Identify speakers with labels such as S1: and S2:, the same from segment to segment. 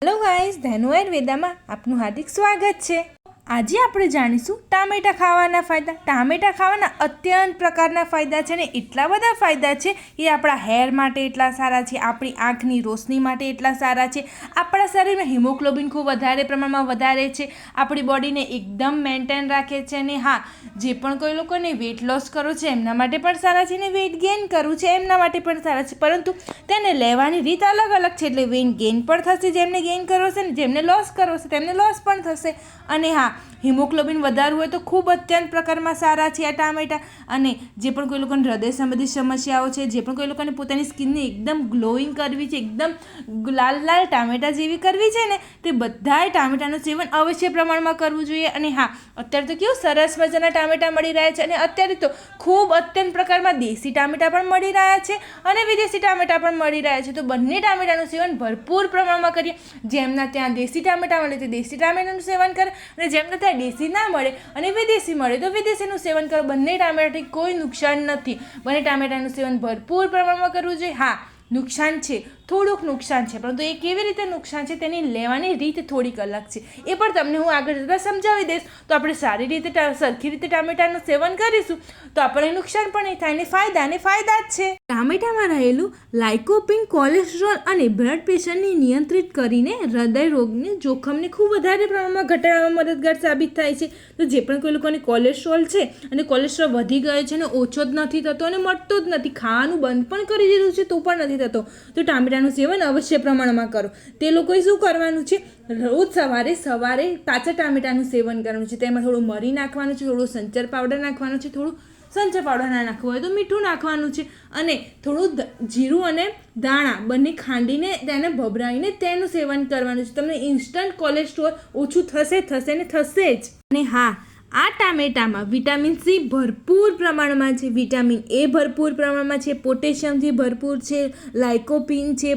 S1: Hello guys, Dhenu આયુર્વેદામાં આપનું હાર્દિક સ્વાગત છે। આજે આપણે જાણીશું ટામેટાં ખાવાના ફાયદા। ટામેટાં ખાવાના અત્યંત પ્રકારના ફાયદા છે ને એટલા બધા ફાયદા છે કે આપણા હેર માટે એટલા સારા છે, આપણી આંખની રોશની માટે એટલા સારા છે, આપણા શરીરમાં હિમોગ્લોબિન ખૂબ વધારે પ્રમાણમાં વધારે છે, આપણી બોડીને એકદમ મેન્ટેન રાખે છે। અને હા, જે પણ કોઈ લોકોને વેઇટ લોસ કરવો છે એમના માટે પણ સારા છે ને વેઇટ ગેઇન કરવું છે એમના માટે પણ સારા છે, પરંતુ તેને લેવાની રીત અલગ અલગ છે। એટલે વેઇટ ગેઇન પણ થશે, જેમને ગેઇન કરવો છે ને જેમને લોસ કરવો છે તેમને લોસ પણ થશે। અને હા, હિમોગ્લોબિન વધારવું હોય તો ખૂબ અત્યંત પ્રકારમાં સારા છે આ ટામેટાં। અને જે પણ કોઈ લોકોને હૃદય સંબંધિત સમસ્યાઓ છે, જે પણ કોઈ લોકોને પોતાની સ્કિનને એકદમ ગ્લોઈંગ કરવી છે, એકદમ લાલ લાલ ટામેટાં જેવી કરવી છે ને, તે બધાય ટામેટાનું સેવન અવશ્ય પ્રમાણમાં કરવું જોઈએ। અને હા, અત્યારે તો કેવું સરસ મજાના ટામેટાં મળી રહ્યા છે, અને અત્યારે તો ખૂબ અત્યંત પ્રકારમાં દેશી ટામેટાં પણ મળી રહ્યા છે અને વિદેશી ટામેટાં પણ મળી રહ્યા છે। તો બંને ટામેટાનું સેવન ભરપૂર પ્રમાણમાં કરીએ। જેમના ત્યાં દેશી ટામેટાં મળે તે દેશી ટામેટાનું સેવન કરે, અને જેમને ત્યાં દેશી ના મળે અને વિદેશી મળે તો વિદેશીનું સેવન કરો। બંને ટામેટાથી કોઈ નુકસાન નથી, બંને ટામેટાનું સેવન ભરપૂર પ્રમાણમાં કરવું જોઈએ। હા, નુકસાન છે, થોડુંક નુકસાન છે, પરંતુ એ કેવી રીતે નુકસાન છે તેની લેવાની રીત થોડીક અલગ છે, એ પણ તમને હું આગળ જતાં સમજાવી દઈશ। તો આપણે સારી રીતે સરખી રીતે ટામેટાનું સેવન કરીશું તો આપણને નુકસાન પણ નહીં થાય, ને ફાયદા જ છે। ટામેટામાં રહેલું લાઇકોપિન કોલેસ્ટ્રોલ અને બ્લડ પ્રેશરને નિયંત્રિત કરીને હૃદય રોગની જોખમને ખૂબ વધારે પ્રમાણમાં ઘટાડવામાં મદદગાર સાબિત થાય છે। તો જે પણ કોઈ લોકોને કોલેસ્ટ્રોલ છે અને કોલેસ્ટ્રોલ વધી ગયો છે અને ઓછો જ નથી થતો અને મળતો જ નથી, ખાવાનું બંધ પણ કરી દીધું છે તો પણ નથી થતો, તો ટામેટાનું સેવન અવશ્ય પ્રમાણમાં કરો। તે લોકોએ શું કરવાનું છે, રોજ સવારે કાચા ટામેટાનું સેવન કરવાનું છે। તેમાં થોડું મરી નાખવાનું છે, થોડું સંચર પાવડર નાખવાનું છે, થોડું સંચર પાવડર ના નાખવું હોય તો મીઠું નાખવાનું છે, અને થોડું જીરું અને દાણા બંને ખાંડીને તેને ભભરાઈને તેનું સેવન કરવાનું છે। તમને ઇન્સ્ટન્ટ કોલેસ્ટ્રોલ ઓછું થશે ને થશે જ। અને હા, આ ટામેટામાં વિટામિન સી ભરપૂર પ્રમાણમાં છે, વિટામિન એ ભરપૂર પ્રમાણમાં છે, પોટેશિયમથી ભરપૂર છે, લાઇકોપિન છે,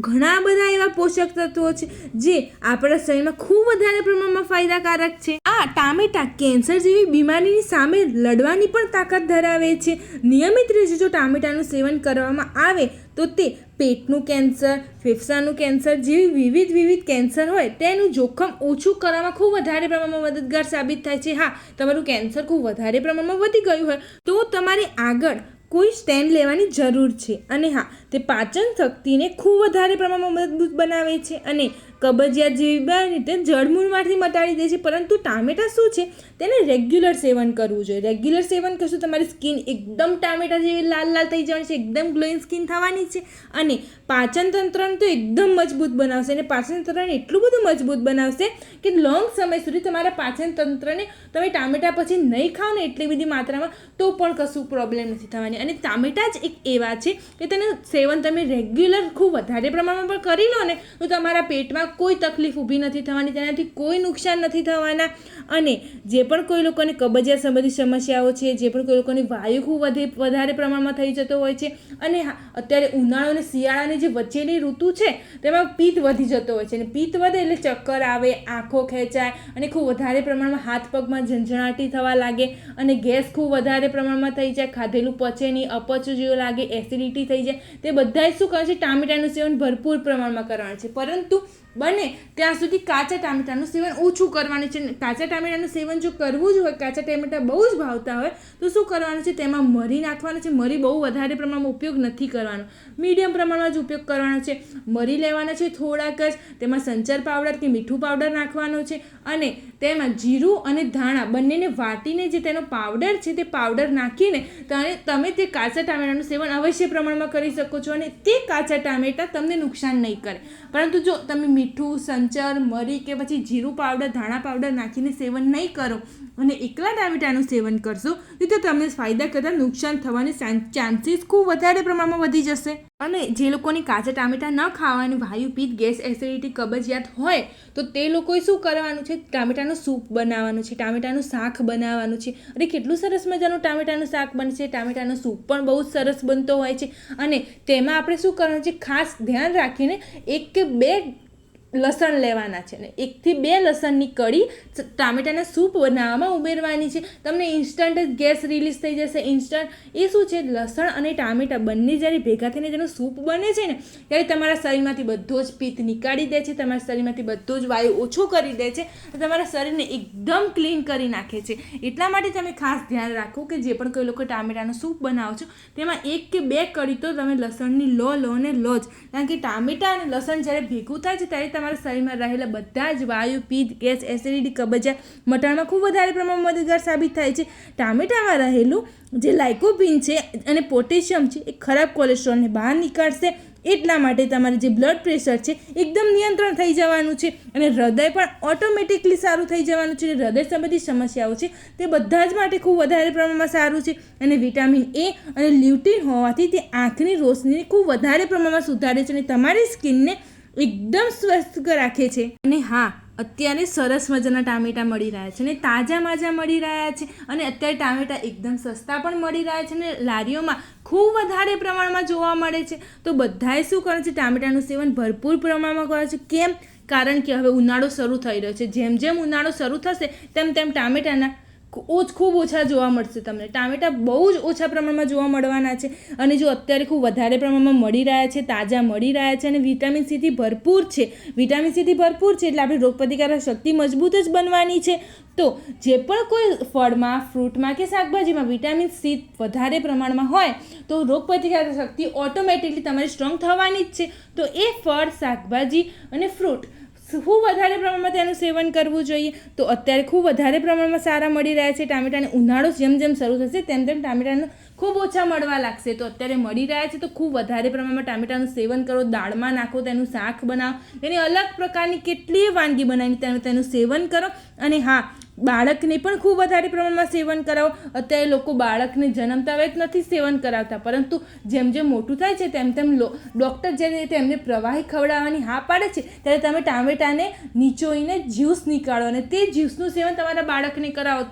S1: ઘણા બધા એવા પોષક તત્વો છે જે આપણા શરીરમાં ખૂબ વધારે પ્રમાણમાં ફાયદાકારક છે। આ ટામેટાં કેન્સર જેવી બીમારીની સામે લડવાની પણ તાકાત ધરાવે છે। નિયમિત રીતે જો ટામેટાનું સેવન કરવામાં આવે તો તે પેટનું કેન્સર, ફેફસાનું કેન્સર જેવી વિવિધ કેન્સર હોય તેનું જોખમ ઓછું કરવામાં ખૂબ વધારે પ્રમાણમાં મદદગાર સાબિત થાય છે। હા, તમારું કેન્સર ખૂબ વધારે પ્રમાણમાં વધી ગયું હોય તો તમારે આગળ કોઈ સ્ટેન્ડ લેવાની જરૂર છે। અને હા, તે પાચન શક્તિને ખૂબ વધારે પ્રમાણમાં મજબૂત બનાવે છે અને કબજિયાત જેવી બીમારી જળમૂળમાંથી મટાડી દે છે। પરંતુ ટામેટાં શું છે, તેને રેગ્યુલર સેવન કરવું જોઈએ। રેગ્યુલર સેવન કરશું તમારી સ્કિન એકદમ ટામેટા જેવી લાલ લાલ થઈ જવાની છે, એકદમ ગ્લોઈંગ સ્કિન થવાની છે, અને પાચન તંત્રને તો એકદમ મજબૂત બનાવશે, અને પાચન તંત્રને એટલું બધું મજબૂત બનાવશે કે લોંગ સમય સુધી તમારા પાચન તંત્રને તમે ટામેટાં પછી નહીં ખાઓ ને એટલી બધી માત્રામાં તો પણ કશું પ્રોબ્લેમ નથી થવાની। અને ટામેટાં જ એક એવા છે કે તેનું સેવન તમે રેગ્યુલર ખૂબ વધારે પ્રમાણમાં પણ કરી લો ને તો તમારા પેટમાં કોઈ તકલીફ ઊભી નથી થવાની, તેનાથી કોઈ નુકસાન નથી થવાના। અને જે પણ કોઈ લોકોને કબજિયાત સંબંધિત સમસ્યાઓ છે, જે પણ કોઈ લોકોને વાયુ ખૂબ વધારે પ્રમાણમાં થઈ જતો હોય છે, અને હા, અત્યારે ઉનાળો અને શિયાળાની જે વચ્ચેની ઋતુ છે તેમાં પિત્ત વધી જતો હોય છે, અને પિત્ત વધે એટલે ચક્કર આવે, આંખો ખેંચાય, અને ખૂબ વધારે પ્રમાણમાં હાથ પગમાં ઝંઝણાટી થવા લાગે, અને ગેસ ખૂબ વધારે પ્રમાણમાં થઈ જાય, ખાધેલું પચે નહીં, અપચ જેવું લાગે, એસિડિટી થઈ જાય, તે બધાય શું કરે છે, ટામેટાનું સેવન ભરપૂર પ્રમાણમાં કરવાનું છે। પરંતુ બને ત્યાં સુધી કાચા ટામેટાનું સેવન ઓછું કરવાનું છે। કાચા ટામેટાનું સેવન જો કરવું જ હોય, કાચા ટામેટાં બહુ જ ભાવતા હોય તો શું કરવાનું છે, તેમાં મરી નાખવાનું છે। મરી બહુ વધારે પ્રમાણમાં ઉપયોગ નથી કરવાનો, મીડિયમ પ્રમાણમાં જ ઉપયોગ કરવાનો છે। મરી લેવાના છે થોડાક જ, તેમાં સંચર પાવડર કે મીઠું પાવડર નાખવાનો છે, અને તેમાં જીરું અને ધાણા બંનેને વાટીને જે તેનો પાવડર છે તે પાવડર નાખીને તમે તે કાચા ટામેટાનું સેવન અવશ્ય પ્રમાણમાં કરી શકો છો, અને તે કાચા ટામેટાં તમને નુકસાન નહીં કરે। પરંતુ જો તમે મીઠું, સંચર, મરી કે પછી જીરું પાવડર, ધાણા પાવડર નાખીને સેવન નહીં કરો અને એકલા ટામેટાનું સેવન કરશો તો તમને ફાયદા કરતાં નુકસાન થવાની ચાન્સીસ ખૂબ વધારે પ્રમાણમાં વધી જશે। અને જે લોકોને કાચા ટામેટાં ન ખાવાની વાયુ, પિત્ત, ગેસ, એસિડિટી, કબજિયાત હોય તો તે લોકોએ શું કરવાનું છે, ટામેટાનું સૂપ બનાવવાનું છે, ટામેટાનું શાક બનાવવાનું છે, અને કેટલું સરસ મજાનું ટામેટાનું શાક બને છે। ટામેટાનો સૂપ પણ બહુ સરસ બનતો હોય છે, અને તેમાં આપણે શું કરવાનું છે, ખાસ ધ્યાન રાખીને 1 કે 2 લસણ લેવાના છે ને 1 થી 2 લસણની કળી ટામેટાના સૂપ બનાવવામાં ઉમેરવાની છે. તમને ઇન્સ્ટન્ટ જ ગેસ રિલીઝ થઈ જશે. ઇન્સ્ટન્ટ એ શું છે, લસણ અને ટામેટાં બંને જ્યારે ભેગા થઈને જેનું સૂપ બને છે ને ત્યારે તમારા શરીરમાંથી બધો જ પિત્ત નીકાળી દે છે, તમારા શરીરમાંથી બધો જ વાયુ ઓછો કરી દે છે, તમારા શરીરને એકદમ ક્લીન કરી નાખે છે. એટલા માટે તમે ખાસ ધ્યાન રાખો કે જે પણ કોઈ લોકો ટામેટાનો સૂપ બનાવો છો તેમાં 1 કે 2 કળી તો તમે લસણની લો ને લો જ. કારણ કે ટામેટાં અને લસણ જ્યારે ભેગું થાય છે ત્યારે તમારા શરીરમાં રહેલા બધા જ વાયુ, પિત્ત, ગેસ, એસિડિટી, કબજિયાત મટાડવામાં ખૂબ વધારે પ્રમાણમાં મદદગાર સાબિત થાય છે. ટામેટામાં રહેલું જે લાઇકોપીન છે અને પોટેશિયમ છે એ ખરાબ કોલેસ્ટ્રોલને બહાર નીકાળશે. એટલા માટે તમારે જે બ્લડ પ્રેશર છે એકદમ નિયંત્રણ થઈ જવાનું છે અને હૃદય પણ ઓટોમેટિકલી સારું થઈ જવાનું છે. હૃદય સંબંધી સમસ્યાઓ છે તે બધા જ માટે ખૂબ વધારે પ્રમાણમાં સારું છે. અને વિટામિન એ અને લ્યુટીન હોવાથી તે આંખની રોશનીને ખૂબ વધારે પ્રમાણમાં સુધારે છે અને તમારી સ્કિનને એકદમ સ્વસ્થ રાખે છે. અને હા, અત્યારે સરસ મજાના ટામેટાં મળી રહ્યા છે અને તાજા મળી રહ્યા છે અને અત્યારે ટામેટાં એકદમ સસ્તા પણ મળી રહ્યા છે અને લારીઓમાં ખૂબ વધારે પ્રમાણમાં જોવા મળે છે. તો બધાએ શું કરે છે, ટામેટાનું સેવન ભરપૂર પ્રમાણમાં કરે છે. કેમ? કારણ કે હવે ઉનાળો શરૂ થઈ રહ્યો છે. જેમ જેમ ઉનાળો શરૂ થશે તેમ ટામેટાના ખૂબ ઓછા જોવા મળશે. તમને ટામેટાં બહુ જ ઓછા પ્રમાણમાં જોવા મળવાના છે અને જો અત્યારે ખૂબ વધારે પ્રમાણમાં મળી રહ્યા છે, તાજા મળી રહ્યા છે અને વિટામિન સીથી ભરપૂર છે. વિટામિન સીથી ભરપૂર છે એટલે આપણી રોગપ્રતિકારક શક્તિ મજબૂત જ બનવાની છે. તો જે પણ કોઈ ફળમાં, ફ્રૂટમાં કે શાકભાજીમાં વિટામિન સી વધારે પ્રમાણમાં હોય તો રોગપ્રતિકારક શક્તિ ઓટોમેટિકલી તમારી સ્ટ્રોંગ થવાની જ છે. તો એ ફળ, શાકભાજી અને ફ્રૂટ ખૂબ વધારે પ્રમાણમાં તેનું સેવન કરવું જોઈએ. તો અત્યારે ખૂબ વધારે પ્રમાણમાં સારા મળી રહ્યા છે ટામેટાને. ઉનાળો જેમ જેમ શરૂ થશે તેમ ટામેટાનું ખૂબ ઓછા મળવા લાગશે. તો અત્યારે મળી રહ્યા છે તો ખૂબ વધારે પ્રમાણમાં ટામેટાનું સેવન કરો. દાળમાં નાખો, તેનું શાક બનાવો, તેની અલગ પ્રકારની કેટલીય વાનગી બનાવીને તેનું સેવન કરો. અને હા, બાળકને પણ ખૂબ વધારે પ્રમાણમાં સેવન કરાવો. અત્યારે લોકો બાળકને જન્મતા વેત નથી સેવન કરાવતા, પરંતુ જેમ જેમ મોટું થાય છે તેમ ડૉક્ટર જ્યારે તેમને પ્રવાહી ખવડાવવાની હા પાડે છે ત્યારે તમે ટામેટાને નીચોઈને જ્યુસ નીકાળો અને તે જ્યુસનું સેવન તમારા બાળકને કરાવો.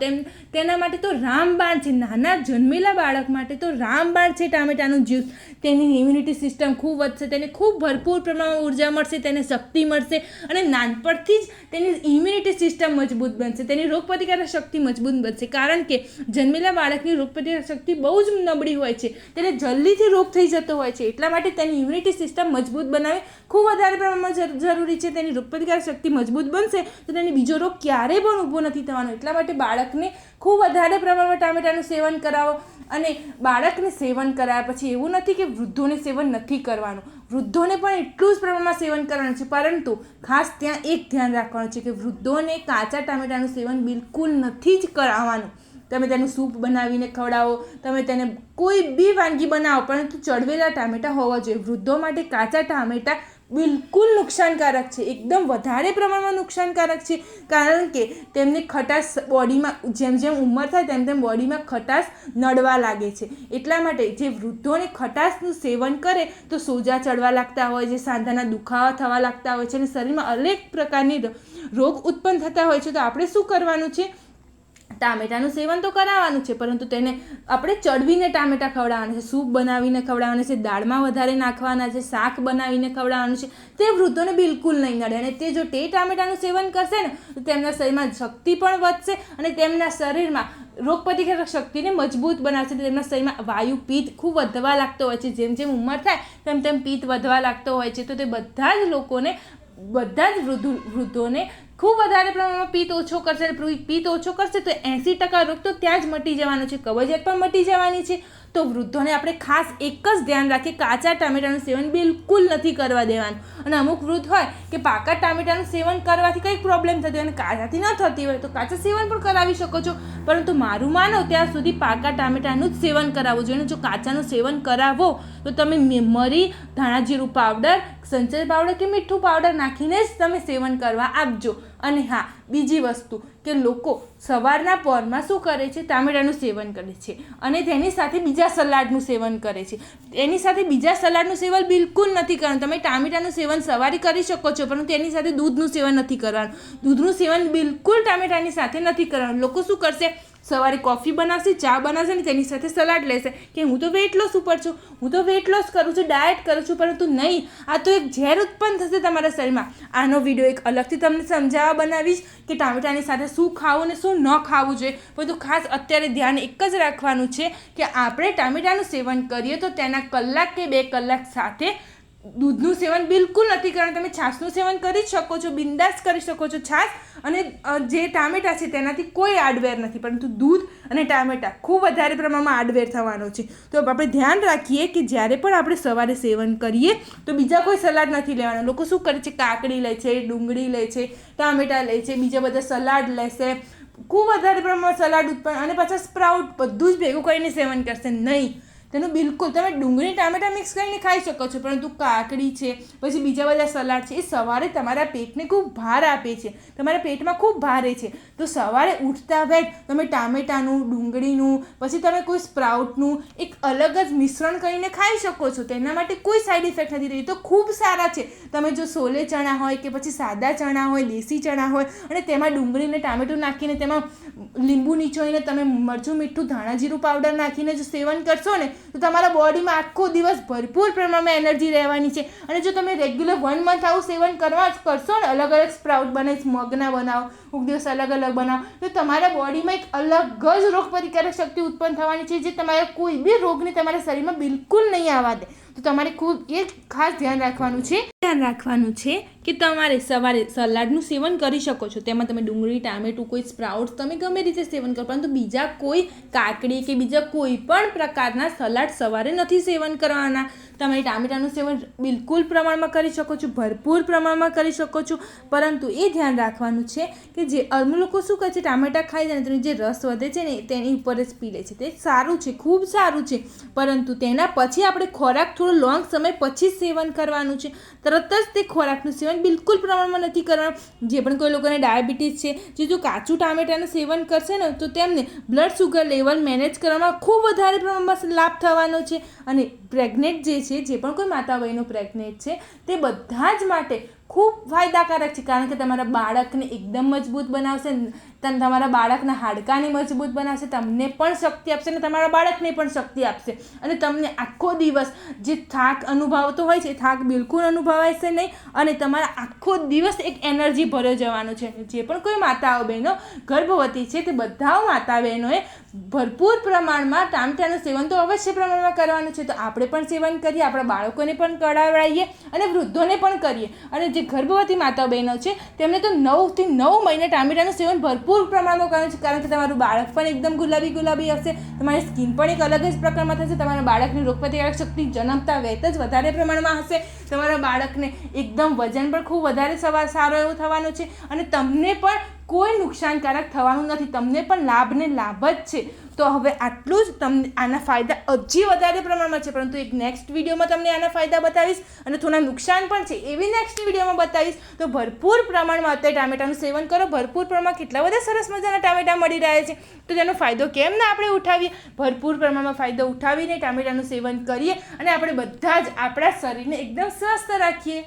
S1: તેના માટે તો રામબાણ છે. નાના જન્મેલા બાળક માટે તો રામબાણ છે ટામેટાનું જ્યુસ. તેની ઇમ્યુનિટી સિસ્ટમ ખૂબ વધશે, તેને ખૂબ ભરપૂર પ્રમાણમાં ઉર્જા મળશે, તેને શક્તિ મળશે અને નાનપણથી જ તેની ઇમ્યુનિટી સિસ્ટમ મજબૂત બનશે, તેની રોગપ્રતિકારક શક્તિ મજબૂત બનશે. કારણ કે જન્મેલા બાળકની રોગપ્રતિકારક શક્તિ બહુ જ નબળી હોય છે, તેને જલ્દીથી રોગ થઈ જતો હોય છે. એટલા માટે તેની ઇમ્યુનિટી સિસ્ટમ મજબૂત બનાવવી ખૂબ વધારે પ્રમાણમાં જરૂરી છે. તેની રોગપ્રતિકારક શક્તિ મજબૂત બનશે તો તેને બીજો રોગ ક્યારેય પણ ઊભો નથી થવાનો. એટલા માટે બાળકને ખૂબ વધારે પ્રમાણમાં ટામેટાનું સેવન કરાવો. અને બાળકને સેવન કરાવ્યા પછી એવું નથી કે વૃદ્ધોને સેવન નથી કરવાનું, વૃદ્ધોને પણ એટલું જ પ્રમાણમાં સેવન કરવાનું છે. પરંતુ ખાસ ત્યાં એક ધ્યાન રાખવાનું છે કે વૃદ્ધોને કાચા ટામેટાનું સેવન બિલકુલ નથી જ કરાવવાનું. તમે તેનું સૂપ બનાવીને ખવડાવો, તમે તેને કોઈ બી વાનગી બનાવો, પરંતુ ચડવેલા ટામેટાં હોવા જોઈએ. વૃદ્ધો માટે કાચા ટામેટાં બિલકુલ નુકસાનકારક છે, એકદમ વધારે પ્રમાણમાં નુકસાનકારક છે. કારણ કે તેમની ખટાશ બોડીમાં જેમ જેમ ઉંમર થાય તેમ તેમ બોડીમાં ખટાશ નડવા લાગે છે. એટલા માટે જે વૃદ્ધોને ખટાશનું સેવન કરે તો સોજા ચડવા લાગતા હોય છે, સાંધાના દુખાવા થવા લાગતા હોય છે અને શરીરમાં અનેક પ્રકારની રોગ ઉત્પન્ન થતા હોય છે. તો આપણે શું કરવાનું છે, ટામેટાનું સેવન તો કરાવવાનું છે, પરંતુ તેને આપણે ચડવીને ટામેટાં ખવડાવવાના છે, સૂપ બનાવીને ખવડાવવાના છે, દાળમાં વધારે નાખવાના છે, શાક બનાવીને ખવડાવવાનું છે. તે વૃદ્ધોને બિલકુલ નહીં નડે. અને તે જો ટામેટાનું સેવન કરશે ને તો તેમના શરીરમાં શક્તિ પણ વધશે અને તેમના શરીરમાં રોગપ્રતિકારક શક્તિને મજબૂત બનાવશે. તેમના શરીરમાં વાયુ, પિત્ત ખૂબ વધવા લાગતો હોય છે. જેમ જેમ ઉંમર થાય તેમ તેમ પિત્ત વધવા લાગતો હોય છે. તો તે બધા જ વૃદ્ધોને ખૂબ વધારે પ્રમાણમાં પિત્ત ઓછો કરશે. પિત્ત ઓછો કરશે તો 80% રોગ તો ત્યાં જ મટી જવાનો છે, કબજિયાત પણ મટી જવાની છે. તો વૃદ્ધોને આપણે ખાસ એક જ ધ્યાન રાખીએ, કાચા ટામેટાનું સેવન બિલકુલ નથી કરવા દેવાનું. અને અમુક વૃદ્ધ હોય કે પાકા ટામેટાનું સેવન કરવાથી કંઈક પ્રોબ્લેમ થતી હોય અને કાચાથી ન થતી હોય તો કાચા સેવન પણ કરાવી શકો છો. પરંતુ મારું માનો ત્યાં સુધી પાકા ટામેટાનું જ સેવન કરાવવું જોઈએ. જો કાચાનું સેવન કરાવો તો તમે મરી, ધાણાજીરું પાવડર, સંચર પાવડર કે મીઠું પાવડર નાખીને જ તમે સેવન કરવા આપજો. અને હા, બીજી વસ્તુ કે લોકો સવારના પહોરમાં શું કરે છે, ટામેટાનું સેવન કરે છે અને તેની સાથે બીજા સલાડનું સેવન કરે છે. એની સાથે બીજા સલાડનું સેવન બિલકુલ નથી કરવાનું. તમે ટામેટાનું સેવન સવારે કરી શકો છો, પરંતુ એની સાથે દૂધનું સેવન નથી કરવાનું. દૂધનું સેવન બિલકુલ ટામેટાની સાથે નથી કરવાનું. લોકો શું કરશે, સવારે કોફી બનાવશે, ચા બનાવશે ને તેની સાથે સલાડ લેશે કે હું તો વેટ લોસ ઉપર છું, હું તો વેટ લોસ કરું છું, ડાયટ કરું છું. પરંતુ નહીં, આ તો એક ઝેર ઉત્પન્ન થશે તમારા શરીરમાં. આનો વિડીયો એક અલગથી તમને સમજાવવા બનાવીશ કે ટામેટાની સાથે શું ખાવું ને શું ન ખાવું જોઈએ. પરંતુ ખાસ અત્યારે ધ્યાન એક જ રાખવાનું છે કે આપણે ટામેટાનું સેવન કરીએ તો તેના કલાક કે 2 કલાક સાથે દૂધનું સેવન બિલકુલ નથી કરવાનું. તમે છાશનું સેવન કરી શકો છો, બિંદાસ કરી શકો છો. છાશ અને જે ટામેટા છે તેનાથી કોઈ આડવેર નથી, પરંતુ દૂધ અને ટામેટા ખૂબ વધારે પ્રમાણમાં આડવેર થવાનો છે. તો આપણે ધ્યાન રાખીએ કે જ્યારે પણ આપણે સવારે સેવન કરીએ તો બીજા કોઈ સલાડ નથી લેવાના. લોકો શું કરે છે, કાકડી લે છે, ડુંગળી લે છે, ટામેટા લે છે, બીજા બધા સલાડ લેશે, ખૂબ વધારે પ્રમાણમાં સલાડ ઉત્પન્ન અને પાછા સ્પ્રાઉટ બધું જ ભેગું કરીને સેવન કરશે. નહીં, તેનું બિલકુલ તમે ડુંગળી ટામેટા મિક્સ કરીને ખાઈ શકો છો, પરંતુ કાકડી છે, પછી બીજા બધા સલાડ છે, એ સવારે તમારા પેટને ખૂબ ભાર આપે છે, તમારા પેટમાં ખૂબ ભારે છે. તો સવારે ઉઠતા વેત તમે ટામેટાનું, ડુંગળીનું, પછી તમે કોઈ સ્પ્રાઉટનું એક અલગ જ મિશ્રણ કરીને ખાઈ શકો છો. તેના માટે કોઈ સાઈડ ઇફેક્ટ નથી રહી. તો ખૂબ સારા છે. તમે જો સોલે ચણા હોય કે પછી સાદા ચણા હોય, દેશી ચણા હોય અને તેમાં ડુંગળીને ટામેટું નાખીને તેમાં લીંબુ નીચોઈને તમે મરચું, મીઠું, ધાણા જીરું પાવડર નાખીને જો સેવન કરશો ને તો તમારા બોડીમાં આખો દિવસ ભરપૂર પ્રમાણમાં એનર્જી રહેવાની છે. અને જો તમે રેગ્યુલર 1 મંથ આવું સેવન કરશો ને, અલગ અલગ સ્પ્રાઉટ બનાવીશ, મગના બનાવો, કોઈક દિવસ અલગ અલગ બનાવો, તો તમારા બોડીમાં એક અલગ જ રોગ પ્રતિકારક શક્તિ ઉત્પન્ન થવાની છે, જે તમારા કોઈ બી રોગને તમારા શરીરમાં બિલકુલ નહીં આવવા દે. તો તમારે ખૂબ એ ખાસ ધ્યાન રાખવાનું છે કે તમારે સવારે સલાડનું સેવન કરી શકો છો. તેમાં તમે ડુંગળી, ટામેટું, કોઈ સ્પ્રાઉટ્સ તમે ગમે રીતે સેવન કરો, પરંતુ બીજા કોઈ કાકડી કે બીજા કોઈ પણ પ્રકારના સલાડ સવારે નથી સેવન કરવાના. તમે ટામેટાનું સેવન બિલકુલ પ્રમાણમાં કરી શકો છો, ભરપૂર પ્રમાણમાં કરી શકો છો, પરંતુ એ ધ્યાન રાખવાનું છે કે જે અમુક લોકો શું કરે છે, ટામેટા ખાઈ જાય ને તેનો જે રસ વધે છે ને તેની ઉપર જ પી લે છે. તે સારું છે, ખૂબ સારું છે, પરંતુ તેના પછી આપણે ખોરાક થોડો લોંગ સમય પછી જ સેવન કરવાનું છે. તરત જ તે ખોરાકનું સેવન બિલકુલ પ્રમાણમાં નથી કરવાનું. જે પણ કોઈ લોકોને ડાયાબિટીસ છે, જે જો કાચું ટામેટાનું સેવન કરશે ને તો તેમને બ્લડ શુગર લેવલ મેનેજ કરવામાં ખૂબ વધારે પ્રમાણમાં લાભ થવાનો છે. અને પ્રેગ્નેન્ટ જે પણ કોઈ માતા બહેનો પ્રેગ્નેન્ટ છે તે બધા જ માટે ખૂબ ફાયદાકારક છે. કારણ કે તમારા બાળકને એકદમ મજબૂત બનાવશે, તમારા બાળકના હાડકાને મજબૂત બનાવશે, તમને પણ શક્તિ આપશે અને તમારા બાળકને પણ શક્તિ આપશે. અને તમને આખો દિવસ જે થાક અનુભવતો હોય છે એ થાક બિલકુલ અનુભવાશે નહીં અને તમારા આખો દિવસ એક એનર્જી ભર્યો જવાનો છે. જે પણ કોઈ માતાઓ બહેનો ગર્ભવતી છે તે બધા માતા બહેનોએ ભરપૂર પ્રમાણમાં ટામેટાનું સેવન તો અવશ્ય પ્રમાણમાં કરવાનું છે. તો આપણે પણ સેવન કરીએ, આપણા બાળકોને પણ કરાવડાવીએ અને વૃદ્ધોને પણ કરીએ. અને જે ગર્ભવતી માતા બહેનો છે તેમને તો 9 થી 9 મહિને ટામેટાનું સેવન ભરપૂર પ્રમાણમાં કરવાનું છે. કારણ કે તમારું બાળક પણ એકદમ ગુલાબી હશે, તમારી સ્કિન પણ એક અલગ જ પ્રકારમાં થશે, તમારા બાળકની રોગપ્રતિકારક શક્તિ જન્મતા વેત જ વધારે પ્રમાણમાં હશે, તમારા બાળકને એકદમ વજન પણ ખૂબ વધારે સારો એવું થવાનું છે અને તમને પણ કોઈ નુકસાનકારક થવાનું નથી. તમને પણ લાભ જ છે. તો હવે આટલું જ. તમને આના ફાયદા હજી વધારે પ્રમાણમાં છે, પરંતુ એક નેક્સ્ટ વિડીયોમાં તમને આના ફાયદા બતાવીશ અને થોડા નુકસાન પણ છે એવી નેક્સ્ટ વિડીયોમાં બતાવીશ. તો ભરપૂર પ્રમાણમાં અત્યારે ટામેટાનું સેવન કરો. ભરપૂર પ્રમાણમાં કેટલા બધા સરસ મજાના ટામેટા મળી રહ્યા છે, તો તેનો ફાયદો કેમ ના આપણે ઉઠાવીએ. ભરપૂર પ્રમાણમાં ફાયદો ઉઠાવીને ટામેટાનું સેવન કરીએ અને આપણે બધા જ આપણા શરીરને એકદમ સ્વસ્થ રાખીએ.